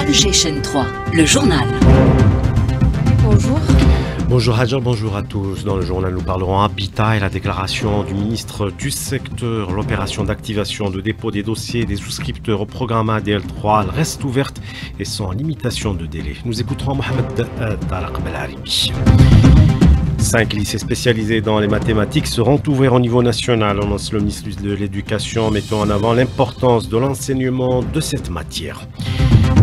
Alger Chaîne 3, le journal. Bonjour. Bonjour Hadja, bonjour à tous. Dans le journal, nous parlerons habitat et la déclaration du ministre du secteur. L'opération d'activation de dépôt des dossiers des souscripteurs au programme ADL3 reste ouverte et sans limitation de délai. Nous écouterons Mohamed Tarek Belaribi. 5 lycées spécialisés dans les mathématiques seront ouverts au niveau national, annonce le ministre de l'Éducation, mettant en avant l'importance de l'enseignement de cette matière.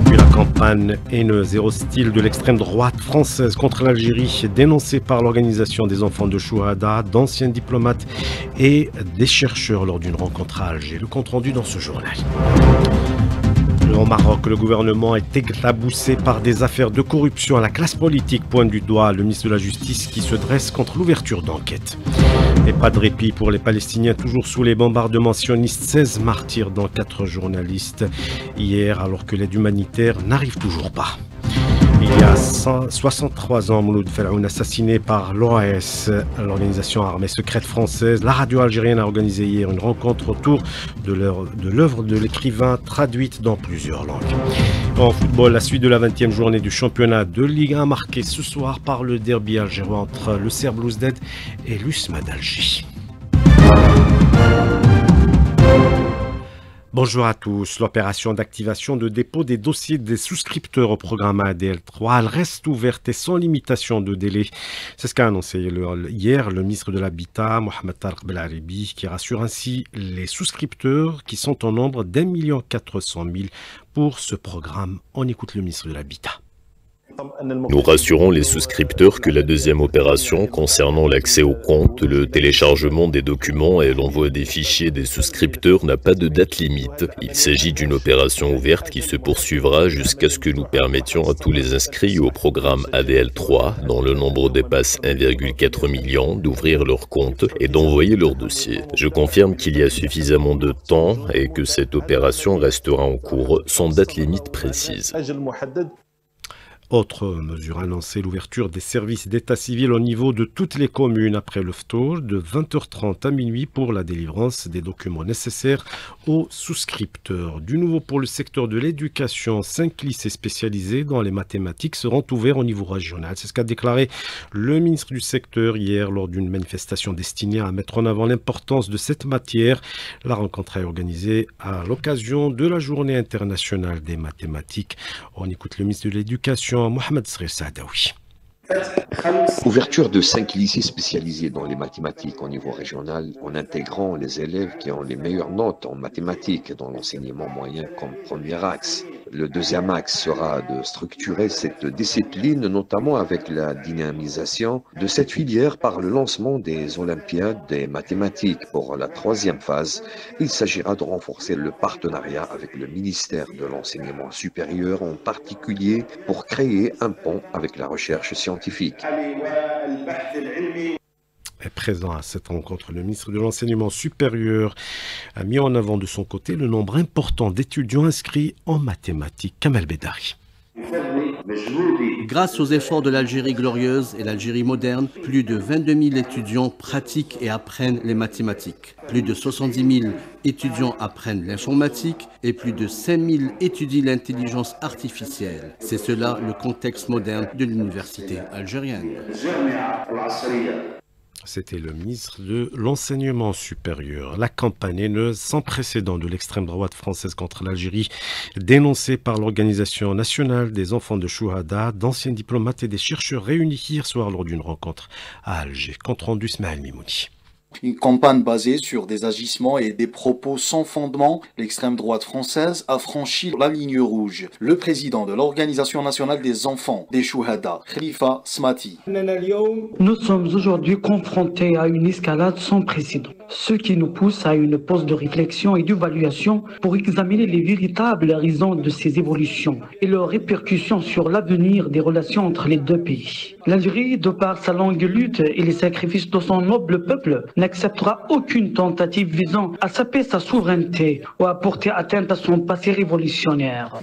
Puis la campagne haineuse et hostile de l'extrême droite française contre l'Algérie, dénoncée par l'organisation des enfants de Chouhada, d'anciens diplomates et des chercheurs lors d'une rencontre à Alger. Le compte rendu dans ce journal. Au Maroc, le gouvernement est éclaboussé par des affaires de corruption à la classe politique, pointe du doigt le ministre de la Justice qui se dresse contre l'ouverture d'enquête. Et pas de répit pour les Palestiniens toujours sous les bombardements sionistes, 16 martyrs dont 4 journalistes hier alors que l'aide humanitaire n'arrive toujours pas. Il y a 63 ans, Mouloud Felloun, assassiné par l'OAS, l'organisation armée secrète française. La radio algérienne a organisé hier une rencontre autour de l'œuvre de l'écrivain traduite dans plusieurs langues. En football, la suite de la 20e journée du championnat de Ligue 1 marquée ce soir par le derby algérois entre le Serbe Belouizdad et l'USMA d'Alger. Bonjour à tous. L'opération d'activation de dépôt des dossiers des souscripteurs au programme ADL3 elle reste ouverte et sans limitation de délai. C'est ce qu'a annoncé hier le ministre de l'Habitat, Mohamed Tarek Belaribi, qui rassure ainsi les souscripteurs qui sont au nombre d'1 400 000 pour ce programme. On écoute le ministre de l'Habitat. Nous rassurons les souscripteurs que la deuxième opération concernant l'accès au compte, le téléchargement des documents et l'envoi des fichiers des souscripteurs n'a pas de date limite. Il s'agit d'une opération ouverte qui se poursuivra jusqu'à ce que nous permettions à tous les inscrits au programme ADL3, dont le nombre dépasse 1,4 million, d'ouvrir leur compte et d'envoyer leur dossier. Je confirme qu'il y a suffisamment de temps et que cette opération restera en cours sans date limite précise. Autre mesure annoncée, l'ouverture des services d'état civil au niveau de toutes les communes après le FTOR de 20h30 à minuit pour la délivrance des documents nécessaires aux souscripteurs. Du nouveau pour le secteur de l'éducation, 5 lycées spécialisés dans les mathématiques seront ouverts au niveau régional. C'est ce qu'a déclaré le ministre du secteur hier lors d'une manifestation destinée à mettre en avant l'importance de cette matière. La rencontre est organisée à l'occasion de la Journée internationale des mathématiques. On écoute le ministre de l'Éducation, Mohamed Saadaoui. Ouverture de 5 lycées spécialisés dans les mathématiques au niveau régional en intégrant les élèves qui ont les meilleures notes en mathématiques dans l'enseignement moyen comme premier axe. Le deuxième axe sera de structurer cette discipline, notamment avec la dynamisation de cette filière par le lancement des Olympiades des mathématiques. Pour la troisième phase, il s'agira de renforcer le partenariat avec le ministère de l'Enseignement supérieur, en particulier pour créer un pont avec la recherche scientifique. Présent à cette rencontre, le ministre de l'Enseignement supérieur a mis en avant de son côté le nombre important d'étudiants inscrits en mathématiques. Kamel Bedari. Grâce aux efforts de l'Algérie glorieuse et l'Algérie moderne, plus de 22 000 étudiants pratiquent et apprennent les mathématiques. Plus de 70 000 étudiants apprennent l'informatique et plus de 5 000 étudient l'intelligence artificielle. C'est cela le contexte moderne de l'université algérienne. C'était le ministre de l'Enseignement supérieur. La campagne haineuse sans précédent de l'extrême droite française contre l'Algérie, dénoncée par l'Organisation nationale des enfants de Chouhada, d'anciens diplomates et des chercheurs réunis hier soir lors d'une rencontre à Alger. Compte rendu Ismaël Mimouni. Une campagne basée sur des agissements et des propos sans fondement, l'extrême droite française a franchi la ligne rouge. Le président de l'Organisation nationale des enfants des Chouhada, Khalifa Smati. Nous sommes aujourd'hui confrontés à une escalade sans précédent, ce qui nous pousse à une pause de réflexion et d'évaluation pour examiner les véritables raisons de ces évolutions et leurs répercussions sur l'avenir des relations entre les deux pays. L'Algérie, de par sa longue lutte et les sacrifices de son noble peuple, n'acceptera aucune tentative visant à saper sa souveraineté ou à porter atteinte à son passé révolutionnaire.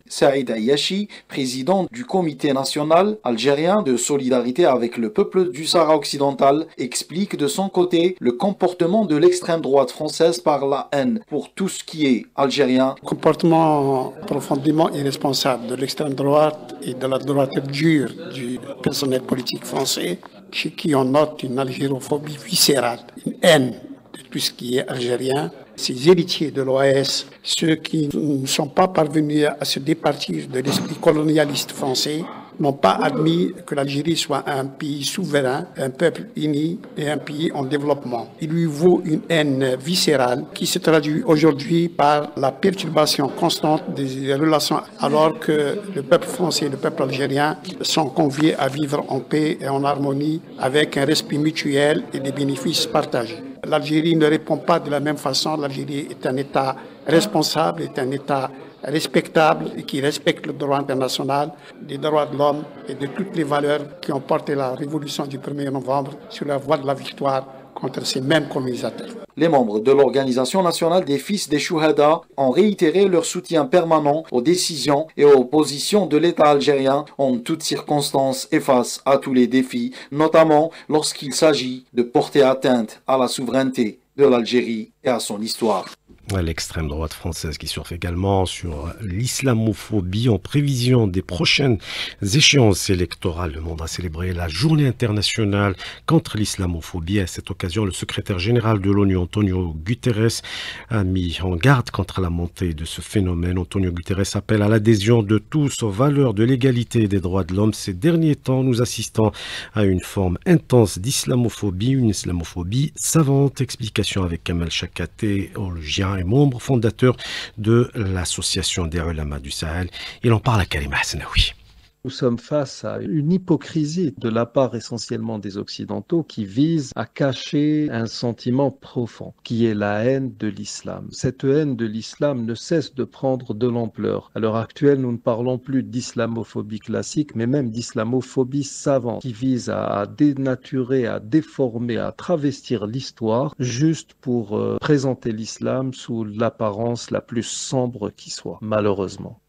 Saïd Ayashi, président du Comité national algérien de solidarité avec le peuple du Sahara occidental, explique de son côté le comportement de l'extrême droite française par la haine pour tout ce qui est algérien. Comportement profondément irresponsable de l'extrême droite et de la droite dure du personnel politique français, chez qui on note une algérophobie viscérale, une haine de tout ce qui est algérien. Ces héritiers de l'OAS, ceux qui ne sont pas parvenus à se départir de l'esprit colonialiste français, n'ont pas admis que l'Algérie soit un pays souverain, un peuple uni et un pays en développement. Il lui vaut une haine viscérale qui se traduit aujourd'hui par la perturbation constante des relations, alors que le peuple français et le peuple algérien sont conviés à vivre en paix et en harmonie avec un respect mutuel et des bénéfices partagés. L'Algérie ne répond pas de la même façon. L'Algérie est un État responsable, est un État respectable et qui respecte le droit international, les droits de l'homme et de toutes les valeurs qui ont porté la révolution du 1er novembre sur la voie de la victoire contre ces mêmes colonisateurs. Les membres de l'Organisation nationale des fils des Chouhada ont réitéré leur soutien permanent aux décisions et aux positions de l'État algérien en toutes circonstances et face à tous les défis, notamment lorsqu'il s'agit de porter atteinte à la souveraineté de l'Algérie et à son histoire. L'extrême droite française qui surfe également sur l'islamophobie en prévision des prochaines échéances électorales. Le monde a célébré la journée internationale contre l'islamophobie. À cette occasion, le secrétaire général de l'ONU, Antonio Guterres, a mis en garde contre la montée de ce phénomène. Antonio Guterres appelle à l'adhésion de tous aux valeurs de l'égalité et des droits de l'homme. Ces derniers temps, nous assistons à une forme intense d'islamophobie, une islamophobie savante. Explication avec Kamal Chakaté, théologien et membre fondateur de l'association des Ulama du Sahel. Il en parle à Karima Hasnaoui. Nous sommes face à une hypocrisie de la part essentiellement des Occidentaux qui vise à cacher un sentiment profond, qui est la haine de l'islam. Cette haine de l'islam ne cesse de prendre de l'ampleur. À l'heure actuelle, nous ne parlons plus d'islamophobie classique, mais même d'islamophobie savante, qui vise à dénaturer, à déformer, à travestir l'histoire, juste pour présenter l'islam sous l'apparence la plus sombre qui soit, malheureusement.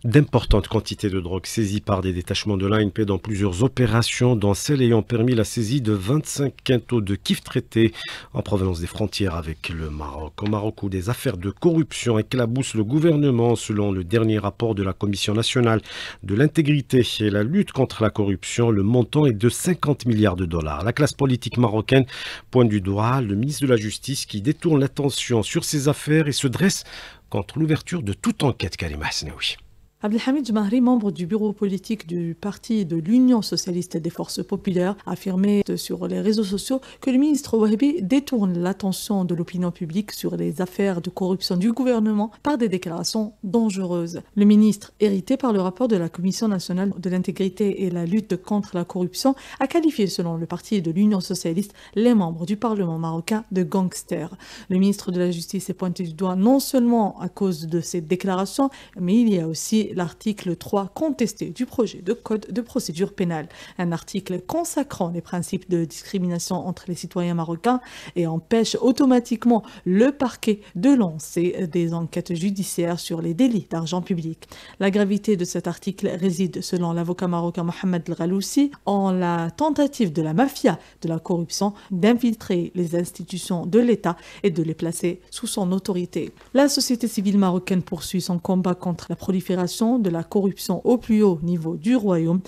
D'importantes quantités de drogue saisies par des détachements de l'ANP dans plusieurs opérations, dont celles ayant permis la saisie de 25 quintaux de kif traités en provenance des frontières avec le Maroc. Au Maroc, où des affaires de corruption éclaboussent le gouvernement, selon le dernier rapport de la Commission nationale de l'intégrité et la lutte contre la corruption, le montant est de 50 milliards de dollars. La classe politique marocaine pointe du doigt le ministre de la Justice qui détourne l'attention sur ces affaires et se dresse contre l'ouverture de toute enquête. Karima Hasnaoui. Abdelhamid Jmahri, membre du bureau politique du parti de l'Union socialiste des forces populaires, a affirmé sur les réseaux sociaux que le ministre Wahbi détourne l'attention de l'opinion publique sur les affaires de corruption du gouvernement par des déclarations dangereuses. Le ministre, hérité par le rapport de la Commission nationale de l'intégrité et la lutte contre la corruption, a qualifié, selon le parti de l'Union socialiste, les membres du Parlement marocain de gangsters. Le ministre de la Justice est pointé du doigt non seulement à cause de ces déclarations, mais il y a aussi l'article 3 contesté du projet de code de procédure pénale, un article consacrant les principes de discrimination entre les citoyens marocains et empêche automatiquement le parquet de lancer des enquêtes judiciaires sur les délits d'argent public. La gravité de cet article réside, selon l'avocat marocain Mohamed El Ghaloussi, en la tentative de la mafia de la corruption d'infiltrer les institutions de l'État et de les placer sous son autorité. La société civile marocaine poursuit son combat contre la prolifération de la corruption au plus haut niveau du royaume.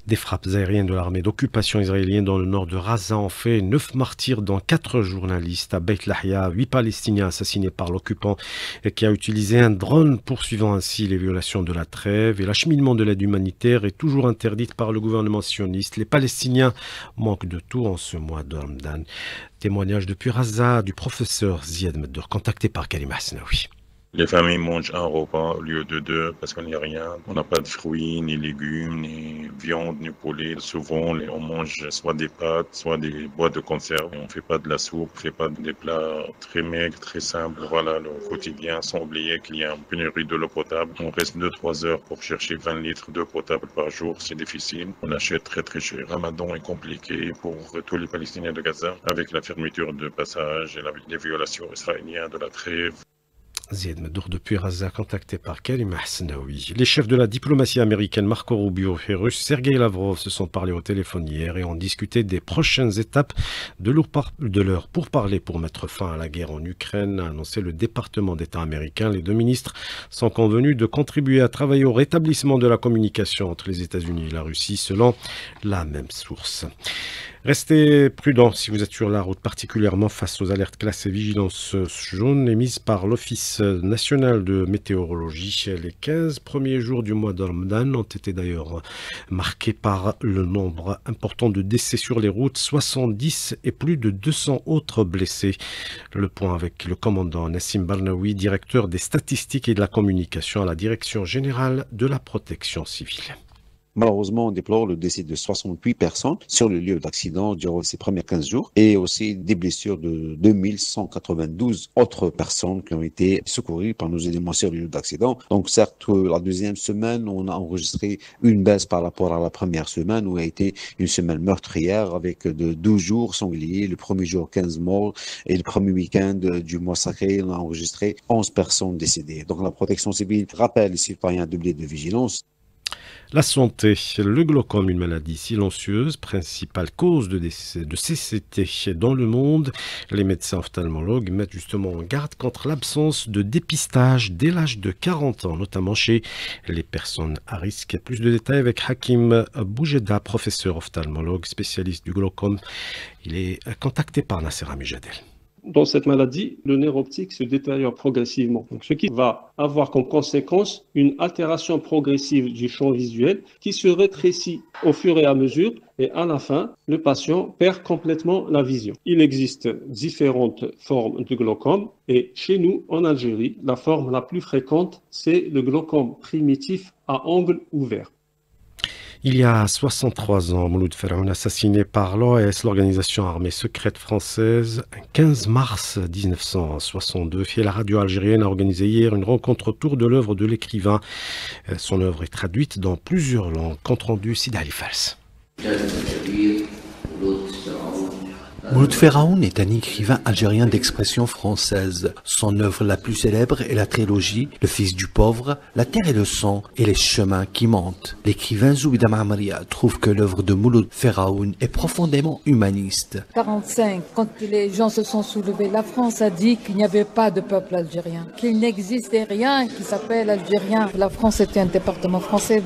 Des frappes aériennes de l'armée d'occupation israélienne dans le nord de Raza ont fait 9 martyrs dont 4 journalistes. À Beit Lahia, 8 Palestiniens assassinés par l'occupant qui a utilisé un drone, poursuivant ainsi les violations de la trêve. Et l'acheminement de l'aide humanitaire est toujours interdite par le gouvernement sioniste. Les Palestiniens manquent de tout en ce mois de Ramadan. Témoignage depuis Raza du professeur Ziad Meddour, contacté par Karima Hasnaoui. Les familles mangent un repas au lieu de deux parce qu'il n'y a rien. On n'a pas de fruits, ni légumes, ni viande, ni poulet. Souvent, on mange soit des pâtes, soit des boîtes de conserve. On ne fait pas de la soupe, on ne fait pas des plats très maigres, très simples. Voilà le quotidien, sans oublier qu'il y a une pénurie de l'eau potable. On reste 2-3 heures pour chercher 20 litres d'eau potable par jour. C'est difficile. On achète très très cher. Le Ramadan est compliqué pour tous les Palestiniens de Gaza avec la fermeture de passage et les violations israéliennes de la trêve. Ziad Medour depuis Gaza, contacté par Karim Hasnaoui. Les chefs de la diplomatie américaine Marco Rubio et russe Sergei Lavrov se sont parlé au téléphone hier et ont discuté des prochaines étapes de leur pourparlers pour mettre fin à la guerre en Ukraine, a annoncé le département d'État américain. Les deux ministres sont convenus de contribuer à travailler au rétablissement de la communication entre les États-Unis et la Russie, selon la même source. Restez prudents si vous êtes sur la route, particulièrement face aux alertes classées vigilance jaune émises par l'Office national de météorologie. Les 15 premiers jours du mois de Ramadan ont été d'ailleurs marqués par le nombre important de décès sur les routes, 70 et plus de 200 autres blessés. Le point avec le commandant Nassim Barnaoui, directeur des statistiques et de la communication à la Direction générale de la protection civile. Malheureusement, on déplore le décès de 68 personnes sur le lieu d'accident durant ces premiers 15 jours et aussi des blessures de 2192 autres personnes qui ont été secourues par nos éléments sur le lieu d'accident. Donc certes, la deuxième semaine, on a enregistré une baisse par rapport à la première semaine où a été une semaine meurtrière avec de 12 jours sangliers, le premier jour 15 morts et le premier week-end du mois sacré, on a enregistré 11 personnes décédées. Donc la protection civile rappelle les citoyens à doubler de vigilance. La santé, le glaucome, une maladie silencieuse, principale cause de cécité dans le monde. Les médecins ophtalmologues mettent justement en garde contre l'absence de dépistage dès l'âge de 40 ans, notamment chez les personnes à risque. Plus de détails avec Hakim Boujeda, professeur ophtalmologue, spécialiste du glaucome. Il est contacté par Nasser Amijadel. Dans cette maladie, le nerf optique se détériore progressivement, donc ce qui va avoir comme conséquence une altération progressive du champ visuel qui se rétrécit au fur et à mesure et à la fin, le patient perd complètement la vision. Il existe différentes formes de glaucome et chez nous, en Algérie, la forme la plus fréquente, c'est le glaucome primitif à angle ouvert. Il y a 63 ans, Mouloud Feraoun, assassiné par l'OAS, l'organisation armée secrète française, le 15 mars 1962. Et la radio algérienne a organisé hier une rencontre autour de l'œuvre de l'écrivain. Son œuvre est traduite dans plusieurs langues. Compte rendu Sida Ali Fals. Mouloud Feraoun est un écrivain algérien d'expression française. Son œuvre la plus célèbre est la trilogie Le Fils du pauvre, La terre et le sang et Les chemins qui montent. L'écrivain Zoubida Ma'amaria trouve que l'œuvre de Mouloud Feraoun est profondément humaniste. 1945, quand les gens se sont soulevés, la France a dit qu'il n'y avait pas de peuple algérien, qu'il n'existait rien qui s'appelle algérien. La France était un département français,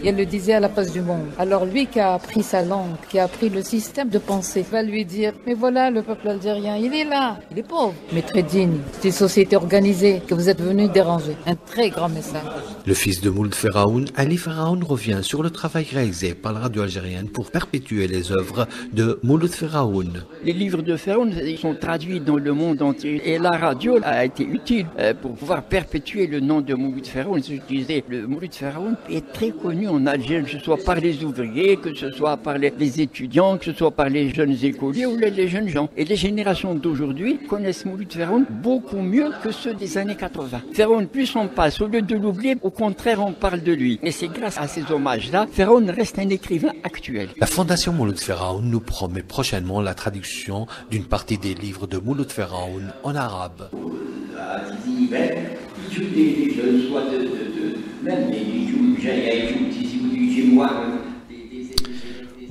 et elle le disait à la place du monde. Alors lui qui a appris sa langue, qui a appris le système de pensée, va lui dire mais voilà le peuple algérien, il est là, il est pauvre, mais très digne. C'est une société organisée que vous êtes venus déranger. Un très grand message. Le fils de Mouloud Feraoun, Ali Feraoun, revient sur le travail réalisé par la radio algérienne pour perpétuer les œuvres de Mouloud Feraoun. Les livres de Feraoun sont traduits dans le monde entier et la radio a été utile pour pouvoir perpétuer le nom de Mouloud Feraoun. Je disais, le Mouloud Feraoun est très connu en Algérie, que ce soit par les ouvriers, que ce soit par les étudiants, que ce soit par les jeunes écoliers ou les jeunes gens. Et les générations d'aujourd'hui connaissent Mouloud Feraoun beaucoup mieux que ceux des années 80. Feraoun, plus on passe, au lieu de l'oublier, au contraire, on parle de lui. Et c'est grâce à ces hommages-là, Feraoun reste un écrivain actuel. La Fondation Mouloud Feraoun nous promet prochainement la traduction d'une partie des livres de Mouloud Feraoun en arabe.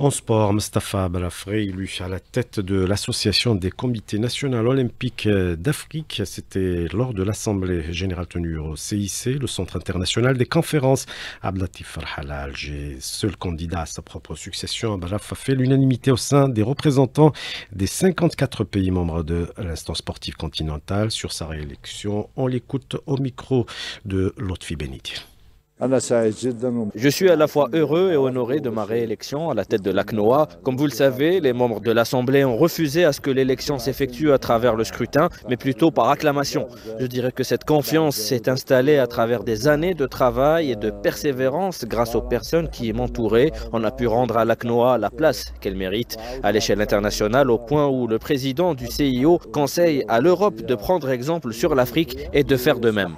En sport, Mustafa Balafré, élu à la tête de l'Association des comités nationaux olympiques d'Afrique. C'était lors de l'Assemblée générale tenue au CIC, le Centre international des conférences. Abdelatif Farhala à Alger, seul candidat à sa propre succession, Balaf a fait l'unanimité au sein des représentants des 54 pays membres de l'instance sportive continentale. Sur sa réélection, on l'écoute au micro de Lotfi Beniti. Je suis à la fois heureux et honoré de ma réélection à la tête de l'ACNOA. Comme vous le savez, les membres de l'Assemblée ont refusé à ce que l'élection s'effectue à travers le scrutin, mais plutôt par acclamation. Je dirais que cette confiance s'est installée à travers des années de travail et de persévérance grâce aux personnes qui m'entouraient. On a pu rendre à l'ACNOA la place qu'elle mérite à l'échelle internationale, au point où le président du CIO conseille à l'Europe de prendre exemple sur l'Afrique et de faire de même.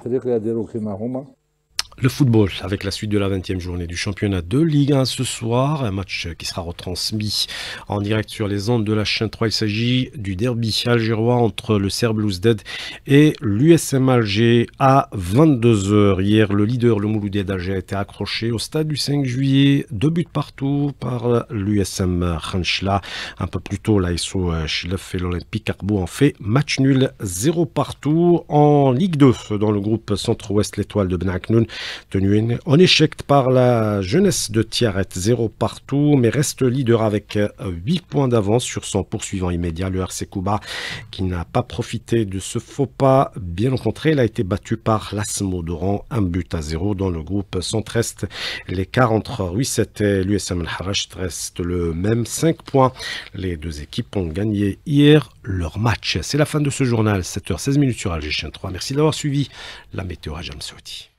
Le football, avec la suite de la 20e journée du championnat de Ligue 1 ce soir, un match qui sera retransmis en direct sur les ondes de la chaîne 3. Il s'agit du derby algérois entre le Serbe Ouzded et l'USM Alger à 22h. Hier, le leader, le Mouloudiyat d'Alger, a été accroché au stade du 5 juillet, 2 buts partout par l'USM Khanchla. Un peu plus tôt, l'ASO Chlef et l'Olympique Arbou ont fait match nul 0 partout. En Ligue 2, dans le groupe Centre-Ouest, l'Étoile de Ben Aknoun tenu en échec par la jeunesse de Tiaret, 0 partout, mais reste leader avec 8 points d'avance sur son poursuivant immédiat, le RC Kouba, qui n'a pas profité de ce faux pas. Bien au contraire, il a été battu par l'Asmo d'Oran, 1-0 dans le groupe Centre-Est. L'écart entre Ruisset et l'USM Al-Harrach reste le même, 5 points. Les deux équipes ont gagné hier leur match. C'est la fin de ce journal, 7h16 sur Alger Chaîne 3. Merci d'avoir suivi la météo à Jam Saouti.